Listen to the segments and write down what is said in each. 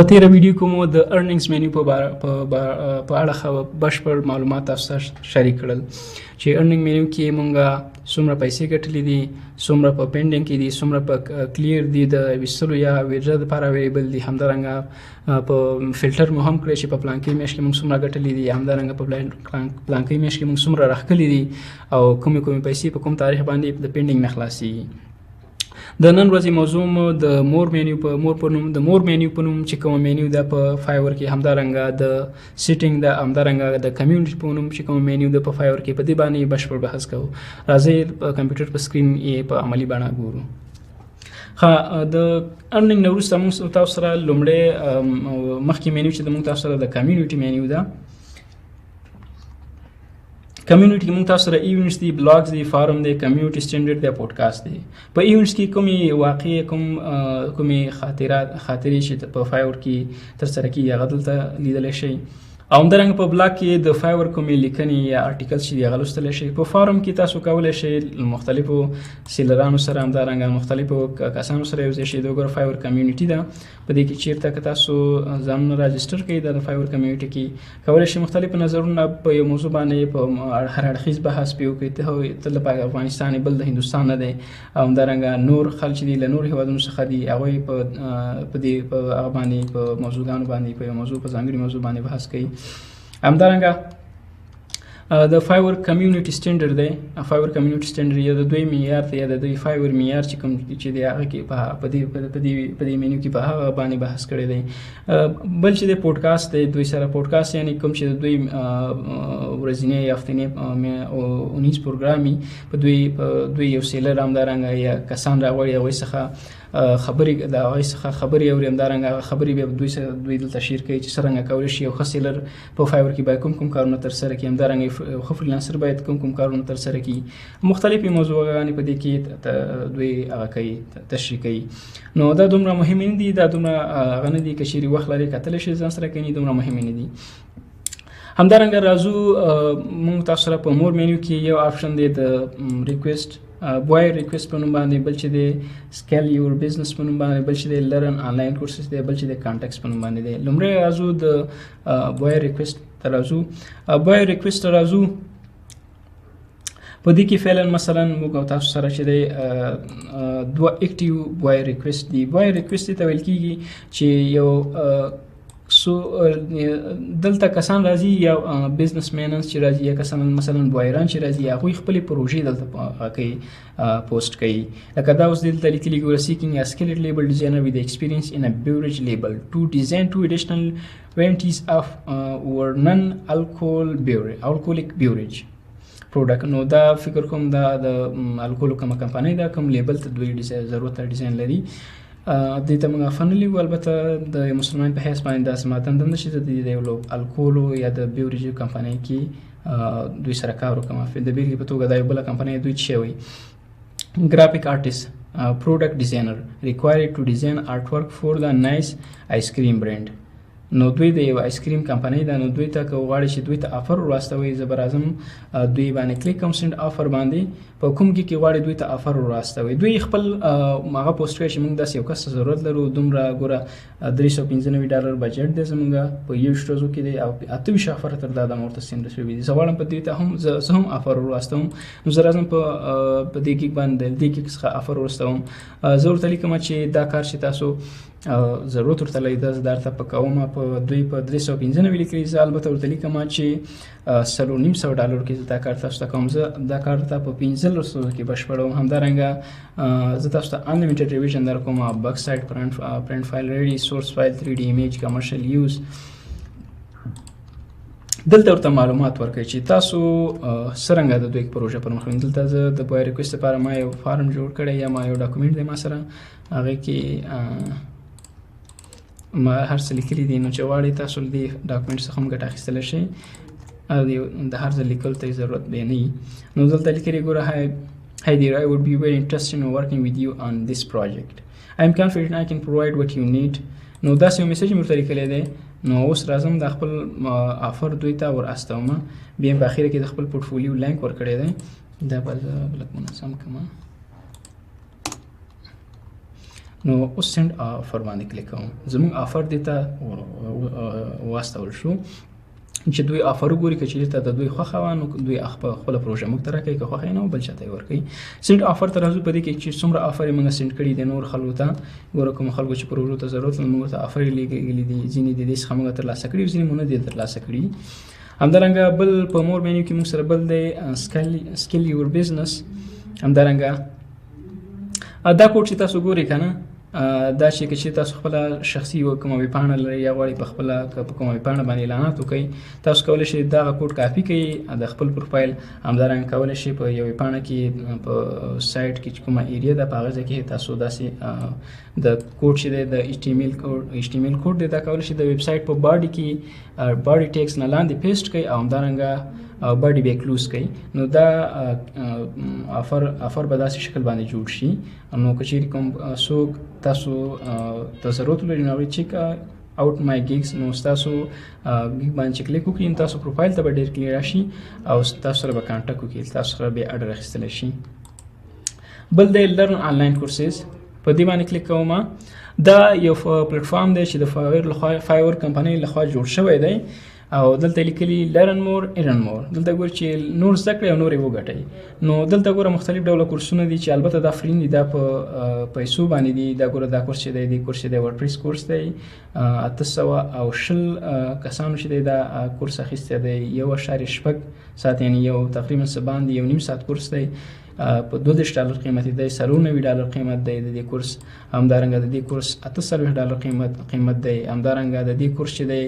تیره ویډیو کې مو د ارننګز مینیو په اړه بشپړ معلومات تاسو سره شریک کړل چې ارننګ مینیو کې مونږه څومره پیسې ګټلې دي، څومره په پینډینګ کې دي، څومره په کلیر دي د ویستلو یا ویډرا دپاره اویلیبل دي. همدارنګه په فلټر مو هم کړی چې په پلانکۍ میاشت کې مونږ څومره ګټلې دي، همدارنګه په پلانکۍ میاشت کې مونږ څومره راښکلي دي او کومې پیسې په کوم تاریخ باندې د پینډینګ نه خلاصېږي. د نن ورځې موضوع مو د مور مینیو په نوم چې کومه مینیو ده په فایور کې، همدارنګه د سیټینګ ده، همدارنګه د کمیونټي په نوم چې کومه مینیو ده په فایور کې، په دې باندې بشپړ بحث کوو. راځئ په کمپیوټر په سکرین یې په عملي بڼه ګورو. د ارننګ نه وروسته موږ تاسو سره لومړی مخکې مینیو چې موږ تاسو سره د کمیونټي مینیو ده. کمیونټي کې موږ تاسو سره ایونټس دي، بلاګز دي، فارم دی، کمیونټي سټینډرډ دی، پودکاسټ دی. په ایونټس کې کومې واقعې کومې خاطرې چې په فایور کې ترسره کېږي هغه دلته لیدلی شئ. او همدارنګه په بلاګ کې د فایور کومې لیکنې یا آرټیکلز چې دي هغه لوستلی شئ. په فارم کې تاسو کولی شئ مختلفو سیلرانو سره، همدارنګه مختلفو کسانو سره یو ځای شئ. د وګوره فایور کمیونټي ده، په دې کې چیرته که تاسو ځانونه راجسټر کړئ د فایور کمیونټي کې، کولی شئ مختلف نظرونه په یو موضوع باندې په هر اړخیز بحث پرې وکړئ. ته له افغانستان بل د هندوستان نه دی، او همدارنګه نور خلک چې دي له نورو هېوادونو څخه دي، هغوی په هغه باندې په موضوعګانو باندې په یو موضوع په ځانګړي موضوع باندې بحث کوي. همدارنګه د فایور کمیونټي سټینډرډ دی. فایور کمیونټي سټینډرډ یا د دوی معیار دی یا د دوی فایور معیار چې کوم چې دی هغه کې په دې مینیو کې په هغه باندې بحث کړی دی. بل چې دی پودکاسټ دی، دوی سره پودکاسټ یعنی کوم چې د دوی ورځنی یا هفتنی اونیز پروګرام په دوی یو سیلر همدارنګه یا کسان راغواړي هغوی څخه خبرې د هغوی څخه خبرې اوري، همدارنګه هغه خبرې بیا دوی دلته شیر کوي چې څرنګه کولی شي یو ښه سیلر په فایور کې باید کوم کارونه ترسره کړي، همدارنګه یو ښه فریلانسر باید کوم کارونه ترسره کړي. مختلفې موضوعګانې په دې کې دوی هغه کوي، تشریح کوي. نو دا دومره مهمې نه دي، دا دومره هغه نه دي که چیرې وخت لرئ کتلی شئ ځان سره کوي، دومره مهمې نه دي. همدارنګه راځو موږ تاسو سره په مور مینیو کې یو آپشن دی د ریکویسټ بوای ریکویسټ په نوم باندې، بل چې دی سکیل یور بزنس په نوم باندې، بل چې دی لرن آنلاین کورسز دی، بل چې دی کانټیکټس په نوم باندې دی. لومړی راځو د بوای ریکویسټ ته راځو. بوای ریکویسټ ته راځو. په دې کې فعلا مثلا موږ او تاسو سره چې دی دوه اکټیو بوای ریکویسټ دي. بوای ریکویسټ ته ویل کېږي چې یو دلته کسان راځي یا بزنس مینز چې راځي یا کسان مثلا بوایران چې راځي هغوی خپلې پروژې دلته کوي، پوسټ کوي. لکه دا اوس دلته لیکلي ګوره سیکینګ ا skilled label designer with experience in a beverage label to design 2 additional varieties of non-alcoholic beverage product. نو دا فکر کوم دا د الکولو کومه کمپنۍ ده، کوم لیبل ته دوی ضرورت ډیزاین لري. دې ته موږ فنلی وو. البته د مسلمان په حیث باندې داسې ماته هم نشي د یو الکولو یا د بیوریجو کمپنۍ کې دوی سره کار وکړم. د بیلګې په توګه دا یو بله کمپنۍ دوی څه وایي graphic artist, product designer required to design artwork for the nice ice cream brand. نو دوی د یو آیس کریم کمپنۍ ده. نو دوی ته که غواړي چې دوی ته آفر ورواستوي، زه به راځم دوی باندې کلیک کوم سینډ آفر باندې، په کوم کې غواړي دوی ته آفر ورواستوي. دوی خپل هغه پوسټ کوي چې موږ داسې یو کس ته ضرورت لرو، دومره ګوره $395 بجټ دی زموږ په 21 ورځو کې دی او 28 آفر تر دا د ورته سینډ شوي دي. زه غواړم په دوی ته هم زه هم آفر ورواستوم. نو زه راځم په دې کې باندې دې کې څخه آفر ورواستوم. زه ورته لیکم چې دا کار چې تاسو ضرورت ورته لري دا زه درته په کومه په دوی په 395 لیکلي. زه البته ورته لیکم چې $350 کې زه دا کار تاسو ته کوم. زه دا کار ته په 15 ورځو کې بشپړوم. همدارنګه زه تاسو ته انلیمیټډ ریویژن درکوم، بګ سایټ، پرنټ فایل ریډي، سورس فایل، 3D ایمیج، کمرشل یوز. دلته ورته معلومات ورکوي چې تاسو څرنګه د دوی پروژه پرمخ وړئ. دلته زه د بوای ریکویسټ لپاره ما یو فارم جوړ کړی یا ما یو ډاکومنټ دی ما سره، هغې کې ما هر څه لیکلي دي. نو چې غواړئ تاسو له دې ډاکومنټ څخه هم ګټه اخیستلی شئ، د هر ځل لیکلو ته ضرورت دی نه وي. نو دلته لیکلي ګوره Hi there, I would be very interested in working with you on this project. I am confident I can provide what you need. نو داسې یو میسیج مې ورته لیکلی دی. نو اوس راځم د خپل آفر دوی ته ور استوم. بیا په اخره کې د خپل پورټفولیو لینک ورکړی دی. دا به زه لږ منظم کړم. نو اوس سند افر باندې کلیک کوم. زموږ افر دې ته واستول شو چې دوی افر وګوري که چېرې ته د دوی خوښه وه نو دوی خپله پروژه موږ ته راکوي، که خوښه یې نه وه بل چا ته یې ورکوي. سینډ افر ته راځو. په دې کې چې څومره افر یې موږ سینډ کړي دي نور خلکو ته، ګوره کومو خلکو چې پروژو ته ضرورت لري موږ ته افر یې لېږلي دي، ځینې د دې څخه موږ ترلاسه کړي ځینې مو نه دي ترلاسه کړي. همدارنګه بل په مور مینیو کې موږ سره بل دی سکیل یور بزنس. همدارنګه دا کوډ چې تاسو ګورئ که نه دا چې که چې تاسو خپله شخصي یوه کومه ویبپاڼه لرئ یا غواړئ په خپله په کومه ویبپاڼه باندې اعلانات وکړئ، تاسو کولی شئ دغه کوډ کاپي کړئ د خپل پروفایل. همدارنګه کولی شئ په یوه ویبپاڼه کې په سایټ کې چې کومه ایریا ده په هغه ځای کې تاسو داسې د کوډ چې دی د ایچ ټي ایم ایل کوډ دی دا کولی شئ د ویب سایټ په باډي کې باډي ټیکس نه لاندې پیسټ کړئ او همدارنګه باډي به کلوز کړئ. نو دا افر به داسې شکل باندې جوړ شي. نو که چیرې کوم څوک تاسو ته ضرورت لري نو هغوی چیک آؤٹ مای ګیګز نو ستاسو ګیګ باندې چې کلیک وکړئ نو تاسو پروفایل ته به ډېر کلیر راشي او تاسو سره به کانټیکټ وکړي، تاسو سره به اډر اخیستلی شي. بل دی لرن آنلاین کورسز. په دې باندې کلیک کوم. دا یو پلیټفارم دی چې د فایور کمپنۍ لخوا جوړ شوی دی او دلته لیکلي لرن مور ارن مور. دلته ګورئ چې نور زده کړئ او نور یې وګټئ. نو دلته ګوره مختلف ډوله کورسونه دي چې البته دا فري دي، دا په پیسو باندې دي. دا ګوره دا کورس چې دی دې کورس چې دی ورډپریس کورس دی 820 کسانو چې دی دا کورس اخیستی دی 1.6 ساعت یعنی یو تقریبا څه باندې 1.5 ساعت کورس دی. په $32 قیمت دی، $94 قیمت دی د دې کورس. همدارنګه د دې کورس $48 قیمت دی. همدارنګه د دې کورس چې دی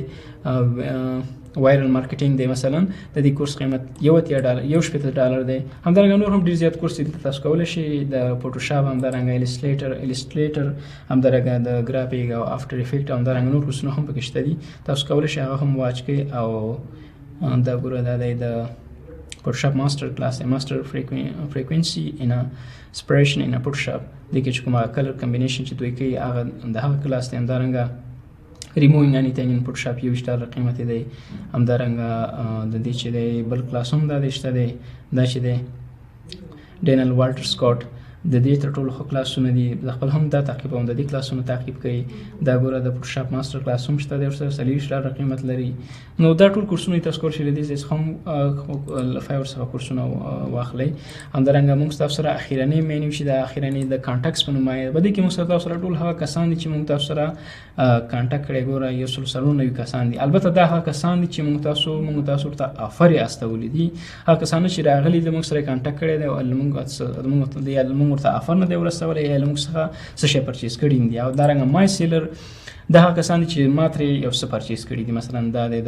وایرل مارکیټینګ دی مثلا د دې کورس قیمت $80 دی. همدارنګه نور هم ډېر زیات کورس دي تاسو کولی شئ د فوټوشاپ، همدارنګه السټریټر، همدارنګه د ګرافیک او افټر افیکټ، همدارنګه نور کورسونه هم پکې شته دي. تاسو کولی شئ هغه هم واچ کړئ. او دا ګوره دا دی د Photoshop master class a master frequency in a separation in a Photoshop. د کې چې کومه کلر کمبینیشن چې دوی کوي هغه د هغه کلاس دی. همدارنګه removing anything in Photoshop $20 قیمت دی. همدارنګه د دې چې دی بل کلاس هم دا دی شته دی، دا چې دی ډینل والټر سکاټ د دې تر ټولو ښه کلاسونه دي. د خپل هم دا تعقیبوم، د دې کلاسونه تعقیب کړئ. دا ګوره د فوټوشاپ ماسټر کلاس هم شته دی ورسره $40 قیمت لري. نو دا ټول کورسونه تاسو کولی شئ له دې ځای څخه هم فایور څخه کورسونه واخلئ. همدارنګه موږ ستاسو سره اخرنی مینیو چې د اخرنی د کانټاکټس په نوم دی په دې کې موږ تاسو سره ټول هغه کسان دي چې موږ تاسو سره کانټاکټ کړی. ګوره 190 کسان دي. البته دا هغه کسان دي چې موږ تاسو ته افر یې استولی دي. هغه کسان چې راغلي د موږ سره کانټاکټ کړی دی او موږ ورته افر نه دی ورسولی یا له موږ څخه څه شی پرچیز کړي دي. او دارنګه مای سیلر دا هغه کسان دي چې ما ترې یو څه پرچیز کړي دي، مثلا دا دی د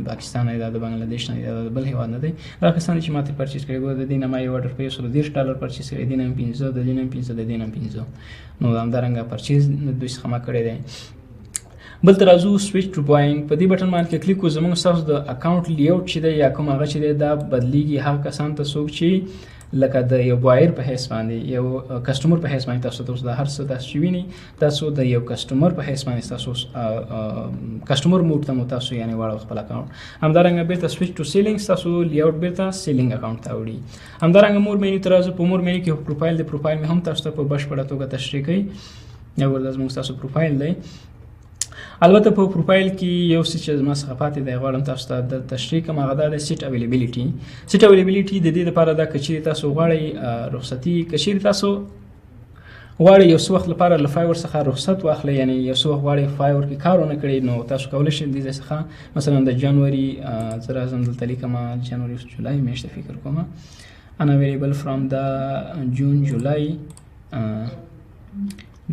پاکستان دی، دا د بنګلادیش نه دی، دا د بل هېواد نه دی. دا کسان دي چې ما ترې پرچیز کړي. ګوره د دې نه ما یو اډر په $130 پرچیز کړی، د دې نه هم 15، د دې نه هم 15، د دې نه هم 15. نو همدارنګه پرچیز دوی څخه ما کړی دی. بل ته راځو سویچ ټو بایینګ. په دې بټن باندې کلیک وکړو. زموږ ستاسو د اکاونټ لیاوټ چې دی یا کوم هغه چې دی دا بدلیږي هغه کسان ته څوک چې لکه د یو بایر په حیث باندې یو کسټمر په حیث باندې تاسو د هر څه داسې چې ویني تاسو د یو کسټمر په حیث باندې تاسو کسټمر موډ ته مو تاسو یعنې واړو خپل اکاونټ. همدارنګه بیرته سویچ ټو سیلینګ تاسو لیاوټ بیرته سیلینګ اکاونټ ته وړي. همدارنګه مور مینیو ته راځو. په مور مینیو کې پروفایل دی. پروفایل مې هم تاسو ته په بشپړه توګه تشریح کوي. یو ورځ موږ تاسو پروفایل دی. البته په پروفایل کې یو څه چې زما څخه پاتې دی غواړم تاسو ته د تشریح کوم هغه دا د سیټ اویلیبیلیټي. سیټ اویلیبیلیټي د دې لپاره دا که چیرې تاسو غواړئ رخصتي، که چیرې تاسو غواړئ یو څه وخت لپاره له فایور څخه رخصت واخلئ، یعنی یو څه وخت غواړئ فایور کې کار ونه کړئ، نو تاسو کولی شئ دې ځای څخه مثلا د جنوري زه راځم دلته لیکمه جنوري جولای میاشته فکر کوم unavailable from the جون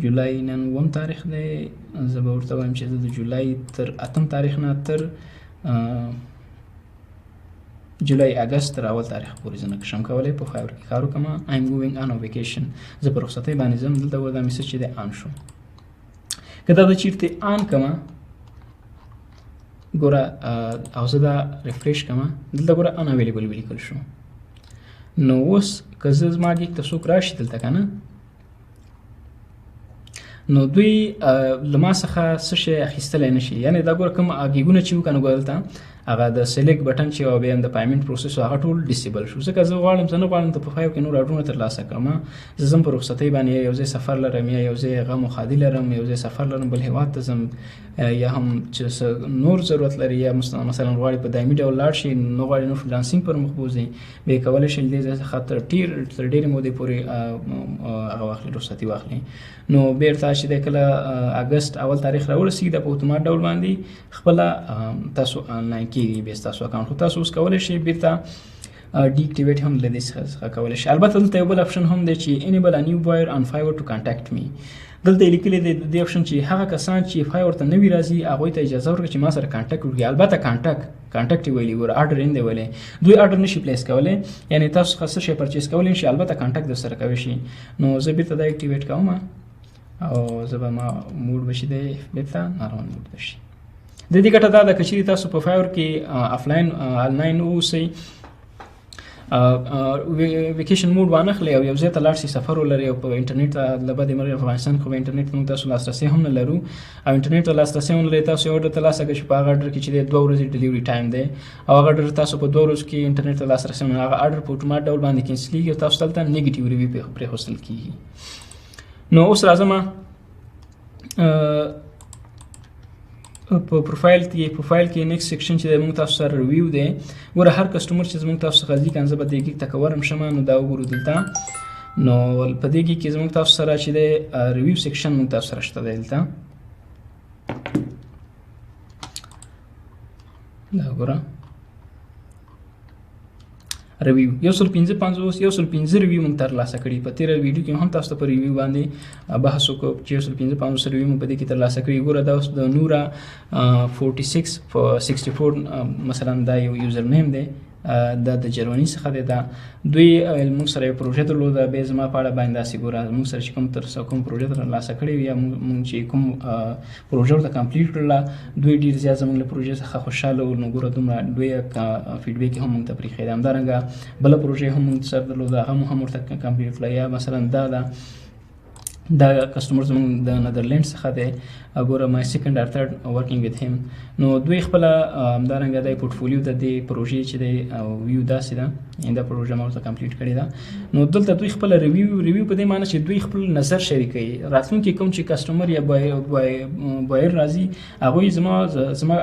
جولای نن 1 تاریخ دی. زه به ورته وایم چې زه د جولای تر 8 تاریخ نه تر جولای اگست تر اول تاریخ پورې زه نه شم کولی په فایور کې کار وکړم. I'm going on a vacation. زه په رخصتۍ باندې ځم. دلته ګوره دا میسج چې دی آن شو. که دا چیرته آن کړم ګوره او زه دا ریفریش کړم دلته ګوره unavailable ولیکل شو. نو اوس که زه زما ګیګ ته څوک راشي دلته که نه نو دوی له ما څخه څه شی اخیستلی نه شي. یعنې دا ګوره کوم ګیګونه چې وو که نه ګوره دلته هغه د سلیکټ بټن چې او بیا د پیمنٹ پروسس هغه ټول ډیسیبل شو. ځکه زه غواړم زه نه غواړم ته په 5 کې نور اډرونه ترلاسه کړم. زه زم په رخصتۍ باندې یو ځای سفر لرم یا یو ځای غم او ښادي لرم، یو ځای سفر لرم بل هیواد ته ځم، یا هم چې نور ضرورت لري یا مثلا غواړي په دایمي ډول لاړ شي، نو غواړي نو فریلانسینګ پر مخ بوځي، بیا کولی شي دې ځای څخه تر ډېرې مودې پورې هغه واخلي، رخصتي واخلي. نو بیرته چې د کله اګست اول تاریخ راورسېږي د په اتومات ډول باندې خپله تاسو آنلاین کېږي بیا ستاسو اکاونټ. خو تاسو اوس کولی شئ بیرته ډي اکټیویټ هم له دې څخه کولی شئ. البته دلته یو بل اپشن هم دی چې انیبل ا نیو بایر آن فایور ټو کانټیکټ می. دلته یې لیکلي دی د دې اپشن چې هغه کسان چې فایور ته نوي راځي هغوی ته اجازه ورکړه چې ما سره کانټیکټ وکړي. البته کانټیکټ یې ویلي ګوره، اډر یې نه دی ویلی. دوی اډر نشي پلیس کولی، یعنې تاسو څخه څه شی پرچیز کولی شي، البته کانټیکټ در سره کولی شي. نو زه بیرته دا اکټیویټ کوم او زه به ما موډ بشي دی بیرته نارمل موډ بشي. د دې ګټه دا ده که چیرې تاسو په فایور کې آفلاین آنلاین اوسئ، ویکیشن موډ وانخلئ او یو ځای ته لاړ شئ، سفر ولرئ او په انټرنیټ ته له بدې مرغې افغانستان خو په انټرنیټ ته موږ تاسو لاسرسی هم نه لرو او انټرنیټ ته لاسرسی هم لرئ، تاسو یو اډر ترلاسه کړئ چې په هغه اډر کې چې دی 2 ورځې ډیلیوري ټایم دی او هغه اډر تاسو په 2 ورځو کې انټرنیټ ته لاسرسی هم هغه اډر په اتومات ډول باندې کینسلېږي او تاسو دلته نیګیټیو ریویو پرېښودل کېږي. نو اوس راځم په پروفایل کې نیکسټ سیکشن چې موږ تاسو سره ریویو دی. ګوره هر کسټمر چې زموږ تاسو څخه ځي کنه زه به دې کې تکورم شم، نو دا وګورو دلته. نو په دې کې زموږ تاسو سره چې دی ریویو سیکشن موږ تاسو سره شته دی دلته. دا ګوره ریویو 155 ریویو موږ ترلاسه کړي. په تېره ویډیو کې هم تاسو ته په ریویو باندې بحث وکړو چې 155 ریویو موږ په دې کې ترلاسه کړي. ګوره دا اوس د نورا 46 په 64 مثلا دا یو یوزر نیم دی، دا د جرمني څخه دی. دا دوی موږ سره یو پروژه درلوده، بیا زما په اړه باندې داسې ګوره موږ سره چې کوم پروژه ترلاسه کړې وي یا موږ چې کوم پروژه ورته کمپلیټ کړله، دوی ډېر زیات زموږ له پروژې څخه خوشحاله وو. نو ګوره دومره دوی فیډبیک هم موږ ته پرېښی دی. همدارنګه بله پروژه هم موږ سره درلوده، هغه هم ورته کمپلیټ کړله. یا مثلا دا کسټمر زموږ د نیدرلینډ څخه دی، ګوره مای سیکنډ اور تھرډ ورکینګ وذ هیم. نو دوی خپله همدارنګه د پورټفولیو د دې پروژې چې دی ویو داسې ده، دا پروژه ما ورته کمپلیټ کړې ده. نو دلته دوی خپله ریویو په دې معنی چې دوی خپل نظر شریکوي. راتلونکي کوم چې کسټمر یا بایر راځي هغوی زما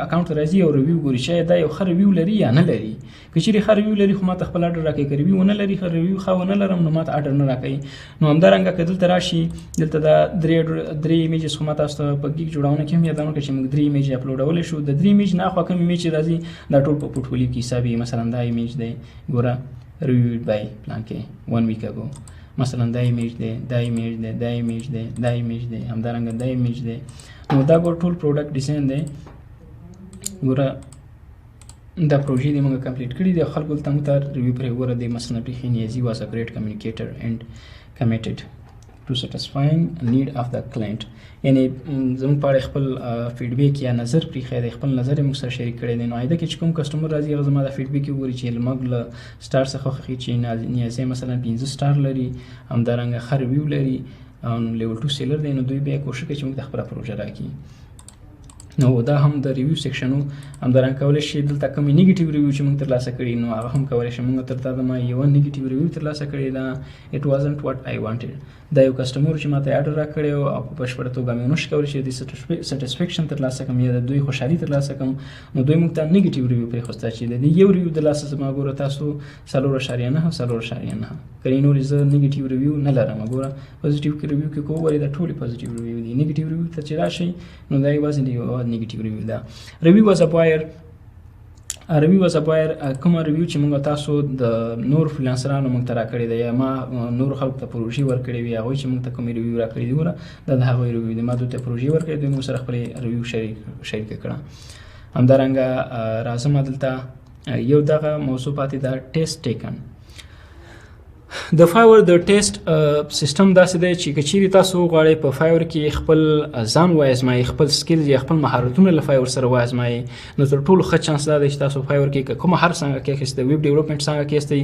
اکاونټ ته راځي او ریویو ګوري چې دا یو ښه ریویو لري یا نه لري. که چیرې ښه ریویو لري خو ما ته خپل اډر راکوي، که ریویو ونه لري ښه ونه لرم نو ما ته اډر نه راکوي. نو همدارنګه که دلته راشي دلته دا درې ایمیجز خو ما تاسو ته په ګیګ جوړونه کې هم یادونه کړه چې موږ 3 ایمیج اپلوډولی شو. د 3 ایمیج نه اخوا کوم ایمیج چې راځي دا ټول په پورټفولیو کې حسابي. مثلا دا ایمیج دی ګوره ریویوډ بای پلانکې 1 ویک اگو، مثلا دا ایمیج دی، دا ایمیج دی، دا ایمیج دی، دا ایمیج دی، همدارنګه دا ایمیج دی. نو دا ګور ټول پروډکټ ډیزاین دی. ګوره دا پروژې دې موږ کمپلیټ کړي دي. خلکو ته موږ ته ریویو پرې ګوره دی مثلا پرېښي نیازي واز ا ګریټ کمیونیکیټر اینډ کمیټډ to satisfying need of the client. یعنی زموږ په اړه خپل فیډبیک یا نظر پرېښی دی، خپل نظر یې موږ سره شریک کړی دی. نو آینده کې چې کوم کسټمر راځي هغه زما د فیډبیک وګوري چې موږ له سټار څخه خوښي چې نیازی مثلا 15 سټار لري، همدارنګه ښه ریویو لري او لیول 2 سیلر دی. نو دوی بیا کوشش کوي چې موږ ته خپله پروژه راکړي. نو دا هم د ریویو سیکشن و. همدارنګه کولی شي دلته کومې نیګیټیو ریویو چې موږ ترلاسه کړي نو هغه هم کولی شي. موږ تر دا دمه یوه نیګیټیو ریویو ترلاسه کړې ده، اټ وازنټ واټ آی وانټډ. دا یو کسټمر چې ماته اډر راکړی و او په بشپړه توګه مې ونشو کولی چې د سټسفیکشن ترلاسه کړم یا د دوی خوشحالي ترلاسه کړم. نو دوی موږ ته نیګیټیو ریویو پرېښوسته چې د دې یو ریویو د لاسه زما ګوره تاسو 4.9 4.9 کنې نورې زه نیګیټیو ریویو نه لرم. ګوره پوزیټیو کې ریویو کې کو وګورئ دا ټولې پوزیټیو ریویو دي. نیګیټیو ریویو ته چې راشئ نو دا یوازې نیګیټیو ریویو ده. ریویو واز ا بایر کومه ریویو چې موږ تاسو د نور فریلانسرانو موږ ته راکړې ده یا ما نور خلکو ته پروژې ورکړې وي هغوی چې موږ ته کومې ریویو راکړې دي ګوره دا د هغوی ریویو دي. ما دوی ته پروژې ورکړې دوی موږ سره خپلې ریویو شریکه کړه. همدارنګه راځم دلته یو دغه موضوع پاتې ده ټیسټ ټیکن. د فایور د ټیسټ سیستم داسې دی چې که چیرې تاسو غواړئ په فایور کې خپل ځان وازمایئ، خپل سکلز یا خپل مهارتونه له فایور سره وازمایئ، نو تر ټولو ښه چانس دا دی چې تاسو فایور کې که کومه هر څانګه کې اخیستئ، ویب ډیولپمنټ څانګه کې اخیستئ،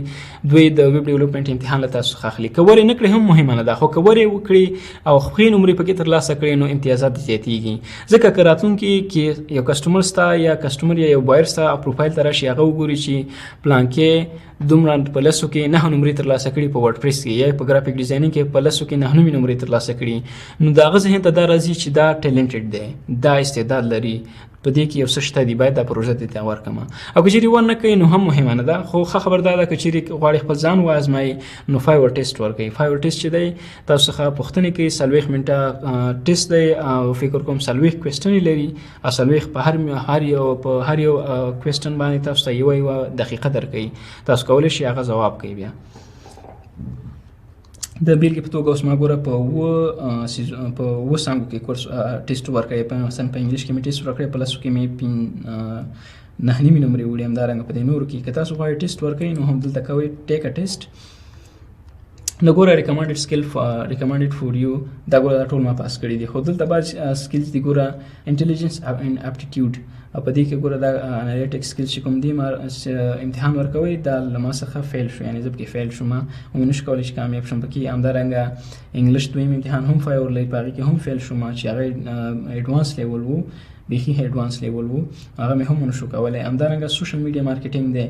دوی د ویب ډیولپمنټ امتحان له تاسو څخه اخلي. که ورې نه کړئ هم مهمه نه ده، خو که ورې وکړي او ښې نمرې پکې ترلاسه کړئ نو امتیازات زیاتېږي. ځکه که راتلونکي کې یو کسټمر ستا یا کسټمر یا یو بایر ستا پروفایل ته راشي، هغه وګوري چې پلانکې دومره په لسو کې 9 نمرې ترلاسه کړي په ورډپریس کې یا په ګرافیک ډیزاینینګ کې په لسو کې 9 نمرې ترلاسه کړي، نو د هغه ذهن ته دا راځي چې دا ټیلنټډ دی، دا استعداد لري، په دې کې یو څه شته دی، باید دا پروژه دې ته ورکړم. او که چیرې ونه کوي نو هم مهمه نه ده، خو ښه خبر دا ده که چیرې غواړئ خپل ځان وازمایئ نو فایور ټیسټ ورکوئ. فایور ټیسټ چې دی تاسو څخه پوښتنې کوي، 40 منټه ټیسټ دی او فکر کوم 40 کوېسټنې لري او 40 په هر یو کوېسټن باندې تاسو ته یوه دقیقه درکوي، تاسو کولی شئ هغه ځواب کوي. بیا د بیلګې په توګه اوس ما ګوره په 9 څانګو کې کورس ټیسټ ورکړی، مثلا په انګلیش کې مې ټیسټ ورکړی، په لسو کې مې 9 نمرې وړي. همدارنګه په دې نورو کې که تاسو غواړئ ټیسټ ورکړئ نو هم دلته کوئ ټیک ا ټیسټ. نو ګوره ریکمنډډ سکل ریکمنډډ فور یو دا ګوره دا ټول ما پاس کړي دي، خو دلته بعض سکلز دي ګوره انټیلیجنس اینډ اپټیټیوډ، او په دې کې ګوره دا انالیټیک سکلز چې کوم دي ما امتحان ورکوي دا له ما څخه فیل شو، یعنې زه پکې فیل شوم او نشم کولی چې کامیاب شم پکې. همدارنګه انګلیش دویم امتحان هم فایور لري، په هغې کې هم فیل شوم چې هغه ایډوانس لیول و، بیخي ایډوانس لیول و، هغه مې هم ونشو کولی. همدارنګه سوشل میډیا مارکیټینګ دی،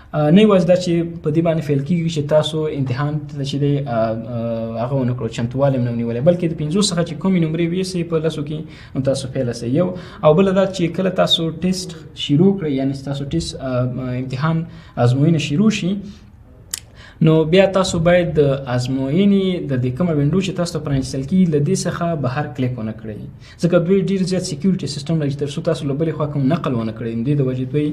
نه یوازې دا چې په دې باندې فیل کېږي چې تاسو امتحان ته چې دی هغه ونه کړو، چمتووالی هم نه ونیولی، بلکې د 50 څخه چې کومې نمرې ویسئ په لسو کې نو تاسو فیله سئ. یو او بله دا چې کله تاسو ټیسټ شروع کړئ، یعنې تاسو ټیسټ امتحان ازموینه شروع شي، نو بیا تاسو باید د ازموینې د دې کومه وینډو چې تاسو ته پرانیستل کېږي له دې څخه بهر کلیک ونه کړئ، ځکه دوی ډېر زیات سیکیورټي سیسټم لري تر څو تاسو له بلې خوا کوم نقل ونه کړئ. د دې د وجې دوی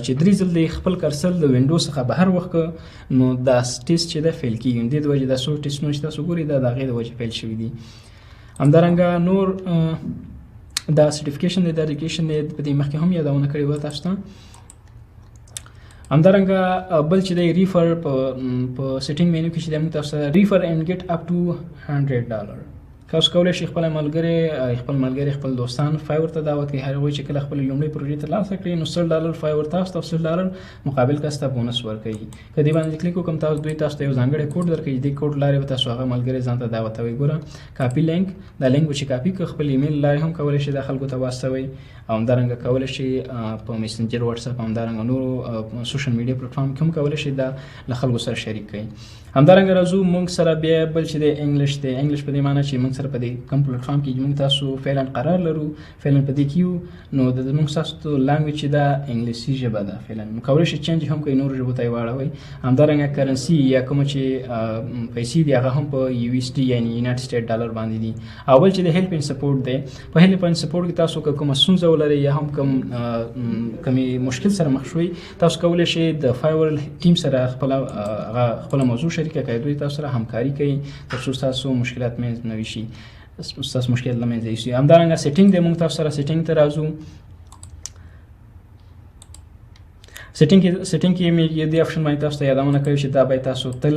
چې 3 ځل د خپل کرسر د وینډو څخه بهر وښکه نو دا ټیسټ چې ده فیل کېږي. د دې د وجې دا څو ټیسټونه چې تاسو ګورئ دا د هغې د وجې فیل شوي دي. همدارنګه نور دا سرټیفیکیشن دی، دا اډوکیشن دی، په دې مخکې هم یادونه کړې وه تاسو ته. همدارنګه بل چې دی ریفر په سیټینګ مینیو کې چې دی موږ تاسو ته ریفر اینډ ګیټ اپ ټو $100 تاسو کولی شئ خپل ملګري خپل دوستان فایور ته دعوت کړئ، هغوی چې کله خپل لومړۍ پروژې ترلاسه کړي نو $100 فایور تاسو ته $100 مقابل کس ته بونس ورکوي. که دې باندې کلیک وکړم تاسو دوی تاسو ته یو ځانګړی کوډ درکوي، دې کوډ لارې به تاسو هغه ملګری ځان ته دعوتوئ. ګوره کاپي لینک، دا لینک به چې کاپي کړئ خپل ایمیل لارې هم کولی شئ دا خلکو ته واستوئ، او همدارنګه کولی شئ په میسنجر، واتساپ، همدارنګه نورو سوشل میډیا پلیټفارم کې هم کولی شئ دا له خلکو سره شریک کړئ. همدارنګه راځو موږ سره بیا بل چې دی انګلیش دی. انګلیش په دې معنی چې موږ سره په دې کوم پلیټفارم کې موږ تاسو فعلا قرار لرو، فعلا په دې کې یو، نو د موږ تاسو لانګویج چې دا انګلیسي ژبه ده، فعلا نو کولی شئ چینج هم کړئ، نورو ژبو ته یې واړوئ. همدارنګه کرنسي یا کومه چې پیسې دي هغه هم په USD یعنې یونایټډ سټیټ ډالر باندې دي. او بل چې د هیلپ اینډ سپورټ دی، په هیلپ اینډ سپورټ کې تاسو که کومه ستونزه ولرئ یا هم کومې مشکل سره مخ شوئ، تاسو کولی شئ د فایور ټیم سره خپله موضوع شریکه کړئ، دوی تاسو سره همکاري کوي تر څو ستاسو مشکلات منځ نه وشي، ستاسو مشکلات له منځه یوسي. همدارنګه سیټینګ دی، موږ تاسو سره سیټینګ ته راځو. سیټینګ کې مې دې آپشن باندې تاسو ته یادونه کوي چې دا باید تاسو تل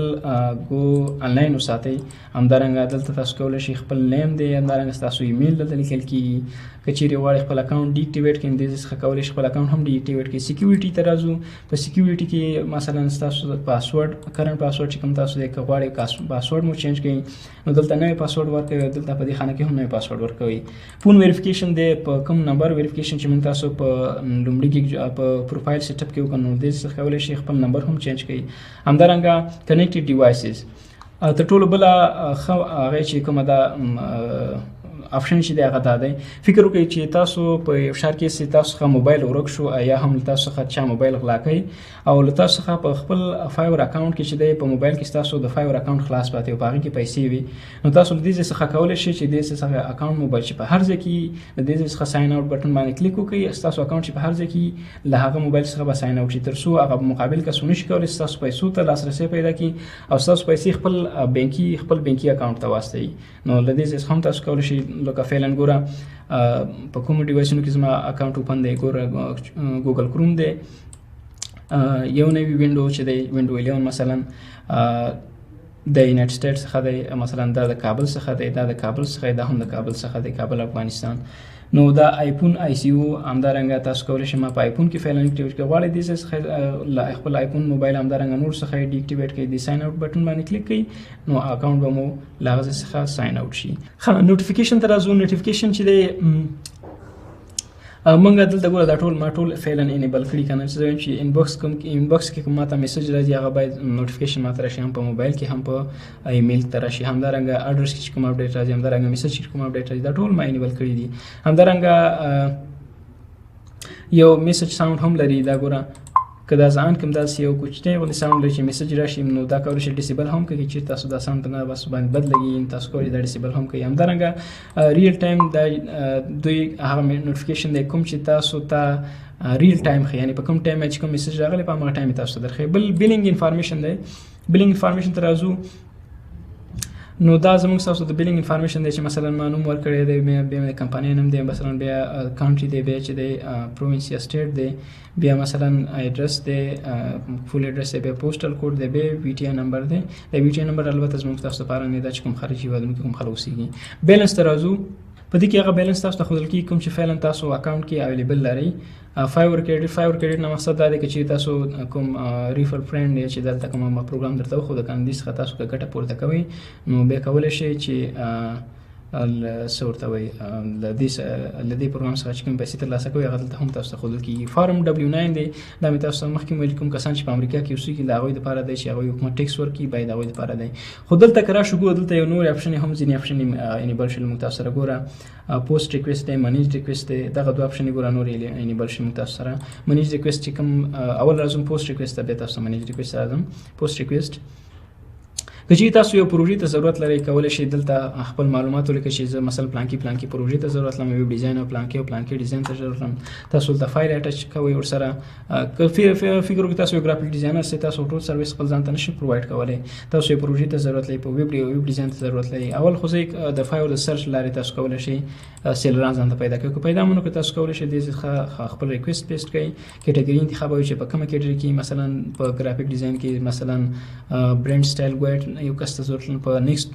ګو آنلاین وساتئ. همدارنګه دلته تاسو کولی شئ خپل نیم دی، همدارنګه ستاسو ایمیل دلته لیکل کېږي. که چیرې غواړئ خپل اکاونټ ډي اکټیویټ کړئ، دې څخه کولی شئ خپل اکاونټ هم ډي اکټیویټ کړئ. سیکیورټي ته راځو. په سیکیورټي کې مثلا ستاسو پاسورډ، کرنټ پاسورډ چې کوم تاسو دی، که غواړئ پاسورډ مو چینج کړئ نو دلته نوی پاسورډ ورکوئ، دلته په دې خانه کې هم نوی پاسورډ ورکوئ. فون ویریفیکیشن دی، په کوم نمبر ویریفیکیشن چې موږ تاسو په لومړي کې په پروفایل سیټ اپ کې وکړو نو دې څخه کولی شئ خپل نمبر هم چینج کړئ. همدارنګه کنیکټډ ډیوایسز تر ټولو بله ښه هغې چې کومه ده آپشن چې دی هغه دا دی، فکر وکړئ چې تاسو په یو ښار کې چې تاسو څخه موبایل ورک شو یا هم له تاسو څخه چا موبایل غلا کړئ او له تاسو څخه په خپل فایور اکاونټ کې چې دی په موبایل کې ستاسو د فایور اکاونټ خلاص پاتې او په هغې کې پیسې وي، نو تاسو له دې ځای څخه کولی شئ چې دې څخه اکاونټ موبایل چې په هر ځای کې له دې ځای څخه ساین اوټ بټن باندې کلیک وکړئ، ستاسو اکاونټ چې په هر ځای کې له هغه موبایل څخه به ساین اوټ شي تر څو هغه مقابل کس ونشي کولی ستاسو پیسو ته لاسرسی پیدا کړي او ستاسو پیسې خپل بینکي اکاونټ ته واستوي. نو له دې ځای څخه هم تاسو کولی شئ لکه فعلا ګوره په کومو ډیوایسونو کې زما اکاونټ اوپن دی، ګوره ګوګل کروم دی، یو نوی وینډو چې دی وینډو 11 مثلا د یونایټډ سټیټس څخه دی، مثلا دا د کابل څخه دی، دا د کابل څخه دی، دا هم د کابل څخه دی، کابل افغانستان. نو دا آیفون آی سی او همدارنګه تاسو کولی شئ ما په آیفون کې فعلا اکټیویټ کړئ. غواړئ دې څخه خپل آیفون موبایل همدارنګه نور څخه یې ډي اکټیویټ کړئ، د ساین اوټ بټن باندې کلیک کړئ نو اکاونټ به مو له هغه ځای څخه ساین اوټ شي. ښه نوټیفیکیشن ته راځو. نوټیفیکیشن چې دی مونږ دلته ګوره دا ټول ما ټول فعلا انیبل کړي کنه، چې وایم چې انباکس کې کوم ماته میسج راځي هغه باید نوټیفیکیشن ماته راشي، هم په موبایل کې هم په ایمیل ته راشي، همدارنګه اډرس کې کوم اپډیټ راځي، همدارنګه میسج کې کوم اپډیټ راځي، دا ټول ما انیبل کړي دي. همدارنګه یو میسج ساوند هم لري، دا ګوره که دا ځان کوم داسې یو کوچنی غوندې ساوند لري چې میسج راشي نو دا کولی شي ډیسیبل هم کړي چې تاسو دا ساوند نه بس باندې بد لګي، تاسو کولی دا ډیسیبل هم کړئ. همدارنګه ریل ټایم دا دوی هغه نوټیفیکیشن دی کوم چې تاسو ته ریل ټایم ښیي، یعنې په کوم ټایم چې کوم میسج راغلی په هماغه ټایم تاسو ته درښیي. بل بیلینګ انفارمیشن دی. بیلینګ انفارمیشن ته راځو. نو دا زموږ تاسو د بیلینګ انفارمیشن دی چې مثلا ما نوم ورکړی دی، بیا د کمپنۍ نوم دی، مثلا بیا کانټري دی، بیا چې دی پروینس یا سټیټ دی، بیا مثلا ایډرس دی، فول ایډرس دی، بیا پوسټل کوډ دی، بیا وی ټي آی نمبر دی. د وی ټي آی نمبر البته زموږ تاسو لپاره نه دا چې کوم خارجي هېوادونو کې کوم خلک اوسېږي. بیلنس ته راځو. په دې کې هغه بیلنس تاسو ته ښودل کېږي کوم چې فعلا تاسو اکاونټ کې اویلیبل لرئ. فایور کریډټ نه مقصد دا دی چې تاسو کوم ریفر فرینډ یا چې دلته کوم پروګرام درته وښوده کنه دې څخه تاسو که ګټه پورته کوئ نو بیا کولی شئ چې څه ورته وایي له دې پروګرام څخه چې کوم پیسې ترلاسه کوئ هغه دلته هم تاسو ته ښودل کېږي. فارم W9 دی، دا مې تاسو ته مخکې ویلي کوم کسان چې په امریکا کې اوسېږي د هغوی دپاره دی چې هغوی حکومت ټیکس ورکړي باید د هغوی دپاره دی. خو دلته که راشو ګوره دلته یو نور اپشن هم ځینې اپشن انیبل شول موږ تاسو سره ګوره پوسټ ریکویسټ دی، منیج ریکویسټ دی، دغه دوه اپشن ګوره نور انیبل شول موږ تاسو سره. منیج ریکویسټ چې کوم اول راځم پوسټ ریکویسټ ته بیا تاسو منیج ریکویسټ راځم. پوسټ ریکویسټ که چېرې تاسو یو پروژې ته ضرورت لرئ کولی شئ دلته خپل معلومات ولیکئ چې زه مثلا پلانکي پروژې ته ضرورت لرم، ویب ډیزاین او پلانکي ډیزاین ته ضرورت لرم. تاسو دلته فایل اټچ کوئ ورسره. که فکر وکړئ تاسو یو ګرافیک ډیزاینر سئ تاسو ټول سرویس خپل ځان ته نشئ پرووایډ کولی، تاسو یو پروژې ته ضرورت لرئ، په ویب ډیزاین ته ضرورت لرئ. اول خو زه د فایل د سرچ لارې تاسو کولی شئ سیلران ځان ته پیدا کړئ. که پیدا مو نه کړئ تاسو کولی شئ دې څخه خپل ریکویسټ پیسټ کړئ، کیټګري انتخابوئ چې په کومه کیټګري کې مثلا په ګرافیک ډیزاین کې مثلا برانډ سټایل ګایډ یو کس ته ضرورت په نیکسټ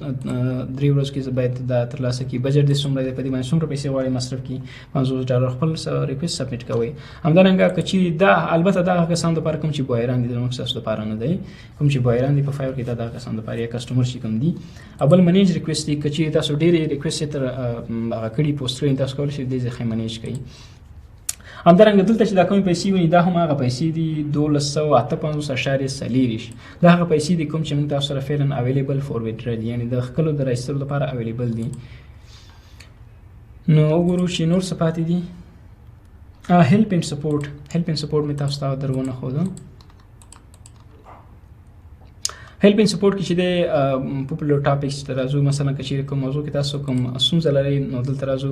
3 ورځو کې زه باید دا ترلاسه کړي، بجټ دې څومره دی، په دې باندې څومره پیسې غواړئ مصرف کړي، $50 خپل ریکویسټ سبمیټ کوئ. همدارنګه که چېرې دا البته دا هغه کسانو دپاره کوم چې بوایران دي، زموږ ستاسو دپاره نه دی، کوم چې بوایران دي په فایور کې دا دغه کسانو دپاره یا کسټمر چې کوم دي. بل منیج ریکویسټ دی، که چېرې تاسو ډېرې ریکویسټ تر هغه کړي پوسټ کړي تاسو کولی شئ دې ځای منیج کړئ. همدارنګه دلته چې دا کومې پیسې ویني دا هم هغه پیسې دي 1258.40 دا هغه پیسې دي کوم چې موږ تاسو سره فعلا اویلیبل فور ویډرل یعنې د ښکلو د رایستلو لپاره اویلیبل دي. نو وګورو چې نور څه پاتې دي. هیلپ اینډ سپورټ مې تاسو ته در ونه ښوده. هیلپ اینډ سپورټ کې چې دی پاپولر ټاپکس ته راځو. مثلا که چېرې کوم موضوع کې تاسو کوم ستونزه لرئ نو دلته راځو.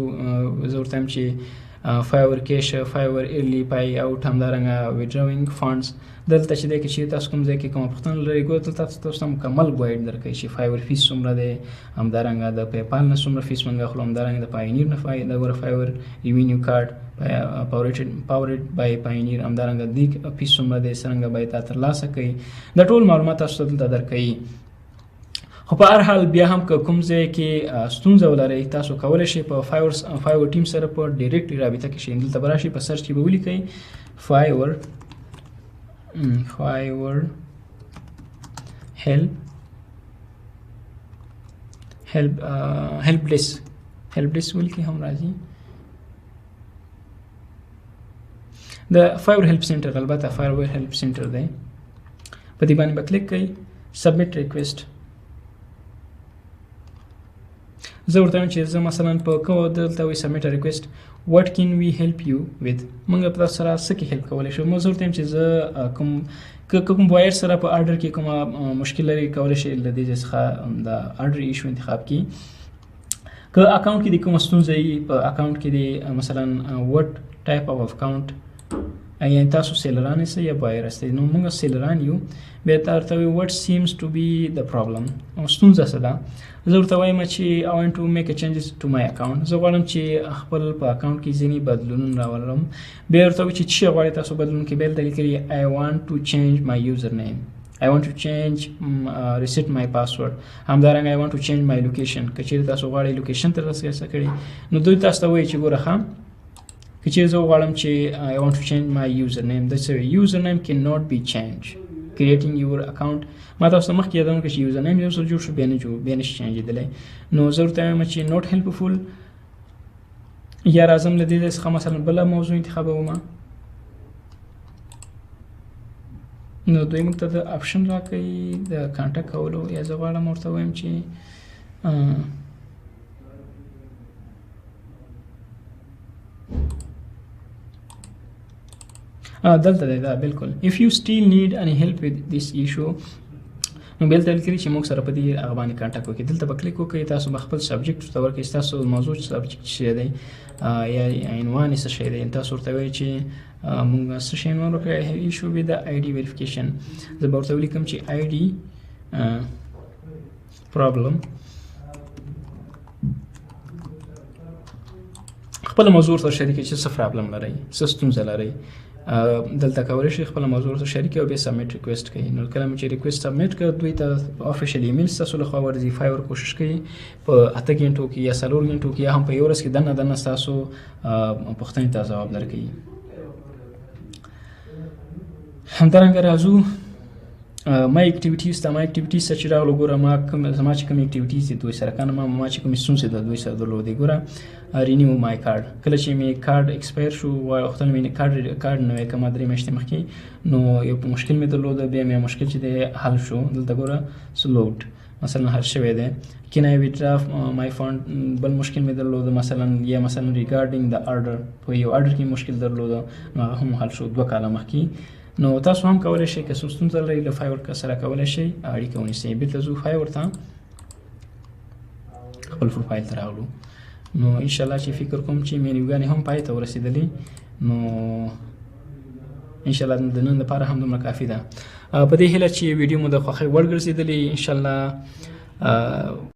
زه ورته وایم چې فایور کیش، فایور ارلی پای اوټ، همدارنګه ویډراوینګ فانډز. دلته چې دی که چېرې تاسو کوم ځای کې کومه پوښتنه لرئ ګوره دلته تاسو ته مکمل ګایډ درکوي چې فایور فیس څومره دی، همدارنګه د پیپال نه څومره فیس موږ اخلو، همدارنګه د پاینیر نه د ګوره فایور ریوینیو کارډ پاورډ بای پاینیر، همدارنګه دې فیس څومره دی، څرنګه باید دا ترلاسه کړئ، دا ټول معلومات تاسو ته دلته درکوي. خو په هر حال بیا هم که کوم ځای کې ستونزه ولرئ تاسو کولی شئ په فایور ټیم سره په ډایرکټ رابطه کې شئ. دلته به راشئ په سرچ کې به ولیکئ فایور هیلپ ډیسک ولیکئ هم راځي. د فایور هیلپ سنټر البته فایور هیلپ سنټر دی، په دې باندې به کلیک کړئ. سبمیټ ریکویسټ زه ورته وایم چې زه مثلا په کوم دلته وایي سبمیټ ریکویسټ واټ کین وی هیلپ یو وذ، موږ په تاسو سره څه کې هیلپ کولی شو. زه ورته وایم چې زه کوم بوایر سره په آرډر کې کومه مشکل لري کولی شئ له دې ځای څخه د آرډر ایشو انتخاب کړي. که اکاونټ کې د کومه ستونزه وي په اکاونټ کې د مثلا وټ ټایپ اف اکاونټ یعنې تاسو سیلران یاست یا بایر یاست، نو موږ سیلران یو. بیا تا ورته وایي وټ سیمز ټو بی د پرابلم، ستونزه څه ده. زه ورته وایم چې آی وانټ ټو میک ا چینجز ټو مای اکاونټ، زه غواړم چې خپل په اکاونټ کې ځینې بدلونونه راولم. بیا ورته وایي چې څه غواړئ تاسو بدلون کې، بیا دلته لیکلي آی وانټ ټو چینج مای یوزر نیم، I want to change reset my password. همدارنګه I want to change my location. که چیرې تاسو غواړئ لوکیشن ترلاسه کړئ نو دوی تاسو ته وایي چې ګوره ښه که چیرې زه وغواړم چې I want to change my username. That's a username cannot be changed. Creating your account ما تاسو مخکې یادونه کړه چې username یو ځل جوړ شو بیا نشي چینجېدلی نو زه ورته وایم چې not helpful یا راځم له دې څخه مثلا بله موضوع انتخابوم نو دوی موږ ته د اپشن راکوي د کانټکټ کولو یا زه غواړم ورته وایم چې دلته دی دا بالکل if you still need any help with this issue نو بل تل کړي چې موږ سره په دې هغه باندې کانټاکټ وکړي دلته به کلیک وکړئ تاسو به خپل سبجیکټ ورته ورکړئ ستاسو موضوع سبجیکټ څه دی یا عنوان یې څه شی دی تاسو ورته وایئ چې موږ څه شی عنوان وکړئ I have issue with the ID verification زه به ورته ولیکم چې ID problem خپل موضوع ورته شریکه چې څه پرابلم لرئ څه ستونزه لرئ دلته کولی شئ خپل موضوع ورته شریکه او بیا سبمیټ ریکویسټ کوئ نو کله چې ریکویسټ سبمیټ کړه دوی ته افیشیل ایمیل ستاسو لخوا ورځي فایور کوشش کوي په 8 غنټو کې یا 4 غنټو کې یا هم په یو ورځ کې دنه ستاسو پوښتنې ته ځواب درکوي همدارنګه راځو ما اکټیویټیز ته ما اکټیویټیز څه چې راغلو ګوره زما چې کوم اکټیویټیز دي دوی سره کنه ما چې کومې ستونزې د دوی سره درلودې ګوره رینیو مای کارډ کله چې مې کارډ ایکسپایر شو غوښتل مې کارډ نوی کړم 3 میاشتې مخکې نو یو مشکل مې درلوده بیا مې مشکل چې دی حل شو دلته ګوره سلوډ مثلا حل شوی دی کین آی ویډرا مای فنډ بل مشکل مې درلوده مثلا ریګارډینګ د آرډر په یو آرډر کې مشکل درلوده نو هغه هم حل شو 2 کاله مخکې نو تاسو هم کولی شئ که څه ستونزه لرئ له فایور سره کولی شئ اړیکه ونیسئ بېرته ځو فایور ته خپل پروفایل ته راغلو نو انشاءالله چې فکر کوم چې مینیوګانې هم پای ته ورسېدلې نو انشاءالله د نن لپاره هم دومره کافي ده په دې هیله چې ویډیو مو د خوښۍ وړ ګرځېدلې انشاءالله